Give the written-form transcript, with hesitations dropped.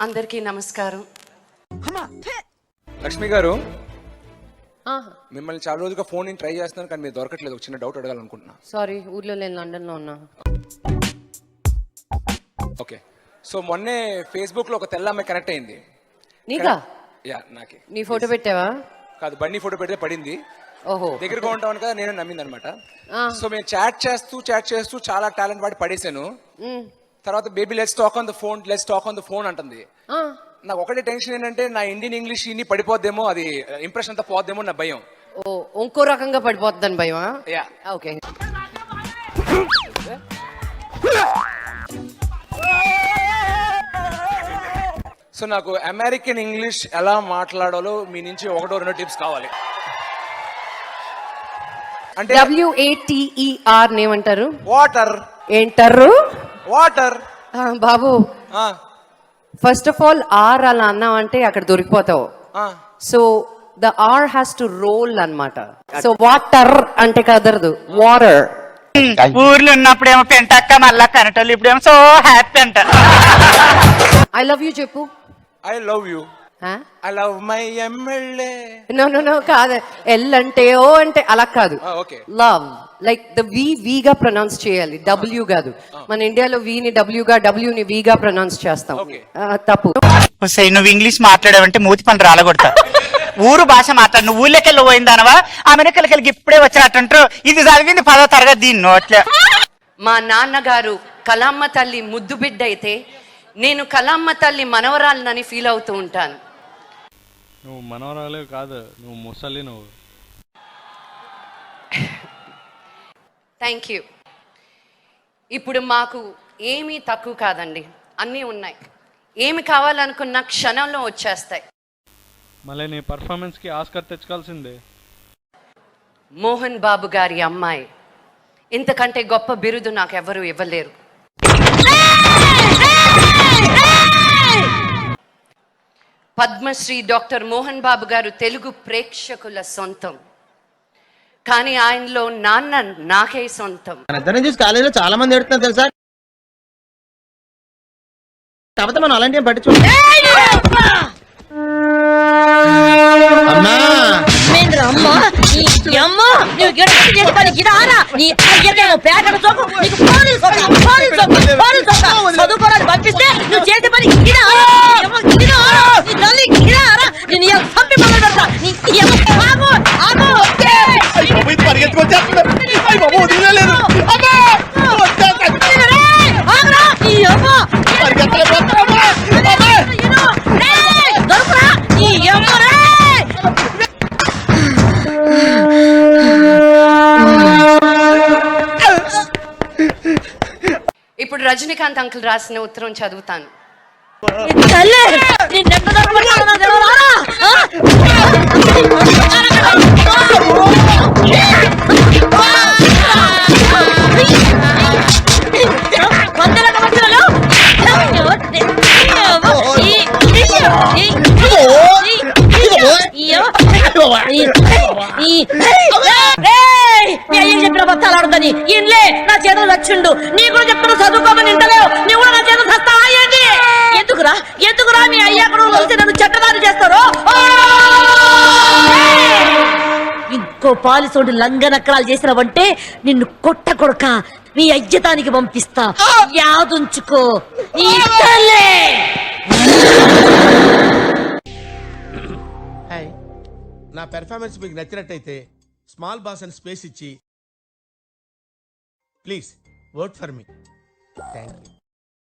అందరికీ నమస్కారం. లక్ష్మి గారు, మిమ్మల్ని చాలా రోజులుగా ఫోన్ ట్రై చేస్తున్నాను కానీ మీరు దొరకట్లేదు. ఒక చిన్న డౌట్ అడగాలనుకుంటున్నా. సారీ, ఊర్లో నేను లండన్లో ఉన్నా. ఓకే, సో మొన్నే ఫేస్బుక్ లో ఒక తెల్ల అమ్మాయి కనెక్ట్ అయింది. నీకా? యా, నాకే. నీ ఫోటో పెట్టావా? కాదు, బండి ఫోటో పెడితే పడింది. ఓహో, దగ్గరగా ఉంటాను కదా, నేను నమ్మింది అనమాట. సో మేము చాట్ చేస్తూ చాలా టాలెంట్ వాడి పడేసాను. తర్వాత baby let's talk on the phone అంటుంది. నాకు ఒకటే టెన్షన్ ఏంటంటే నా ఇండియన్ ఇంగ్లీష్ ఇన్ని పడిపోద్దేమో, అది ఇంప్రెషన్ అంతా పోద్దేమో నా భయం. ఓ, ఇంకో రకంగా పడిపోతుందని భయమా? Yeah, okay. సో నాకు అమెరికన్ ఇంగ్లీష్ ఎలా మాట్లాడాలో మీ నుంచి ఒకటో రెండో టిప్స్ కావాలి. అంటే WATER ఏమంటారు? వాటర్. ఏంటారు? వాటర్. బాబు, ఫస్ట్ ఆఫ్ ఆల్ ఆర్ అలా అన్నావంటే అక్కడ దొరికిపోతావు. So the R has to roll అన్నమాట. సో వాటర్ అంటే కదరదు, వాటర్. ఊర్లో ఉన్నప్పుడేమో పెంటక్క, మళ్ళా పెనటోళ్ళు, ఇప్పుడేమో సో హ్యాపీ అంట. ఐ లవ్ యూ చెప్పు. I love you. I love my MLA. No కాదు, ఎల్ అంటే ఓ అంటే అలా కాదు. లవ్ లైక్ ద విగా ప్రొనౌన్స్ చేయాలి, డబ్ల్యూ కాదు. మన ఇండియాలో విని డబ్ల్యూగా, డబ్ల్యూని విగా ప్రొనౌన్స్ చేస్తాం. తప్పు. నువ్వు ఇంగ్లీష్ మాట్లాడావంటే మూతి పని రాలగొడతా. ఊరు భాష మాట్లాడు. నువ్వు ఊళ్ళకెళ్ళి పోయిందానవా? అమెరికలకి ఇప్పుడే వచ్చినట్టుంటారు. ఇది చదివింది 10వ తరగతి దీన్ని నోట్లే. మా నాన్నగారు కలామ్మ తల్లి ముద్దు బిడ్డ అయితే నేను కలామ్మ తల్లి మనవరాలనని ఫీల్ అవుతూ ఉంటాను. నువ్వు మనవరాలే కాదు, నువ్వు ముసలి. నువ్వు థ్యాంక్ యూ. ఇప్పుడు మాకు ఏమీ తక్కువ కాదండి, అన్నీ ఉన్నాయి. ఏమి కావాలనుకున్న క్షణంలో వచ్చేస్తాయి. మళ్ళీ నీ పర్ఫార్మెన్స్కి ఆస్కర్ తెచ్చుకోవాల్సిందే. మోహన్ బాబు గారి అమ్మాయి, ఇంతకంటే గొప్ప బిరుదు నాకు ఎవరు ఇవ్వలేరు. పద్మశ్రీ డాక్టర్ మోహన్ బాబు గారు తెలుగు ప్రేక్షకుల సొంతం, కానీ ఆయనలో నాన్న నాకే సొంతం. కాలేజీలో చాలా మంది ఎడుతున్నారు తెలుసా, కాకపోతే మనం అలాంటి పట్టించు. పంపిస్తే నువ్వు చేసే పని ఇప్పుడు రజనీకాంత్ అంకుల్ రాసిన ఉత్తరం చదువుతాను. చెప్పిన బత్తాలు ఆడుతుంది ఇన్లే నా చేతులు వచ్చిండు. నీ కూడా చెప్తున్నా చదువుకోమని ఇంటలేవు, నీ కూడా నా చేతులు వస్తావా ఏంటి? ఎందుకురా మీ అయ్యా కూడా కలిసి నన్ను చట్టదారి చేస్తారు. ఇంకో పాలిసోడు లంగనక్కరాలు చేసినవంటే నిన్ను కొట్ట కొడక నీ అయ్యతానికి పంపిస్తా, యాదుంచుకో. నా పెర్ఫార్మెన్స్ మీకు నచ్చినట్టయితే స్మాల్ బాస్ అని స్పేస్ ఇచ్చి please vote for me. Thank you.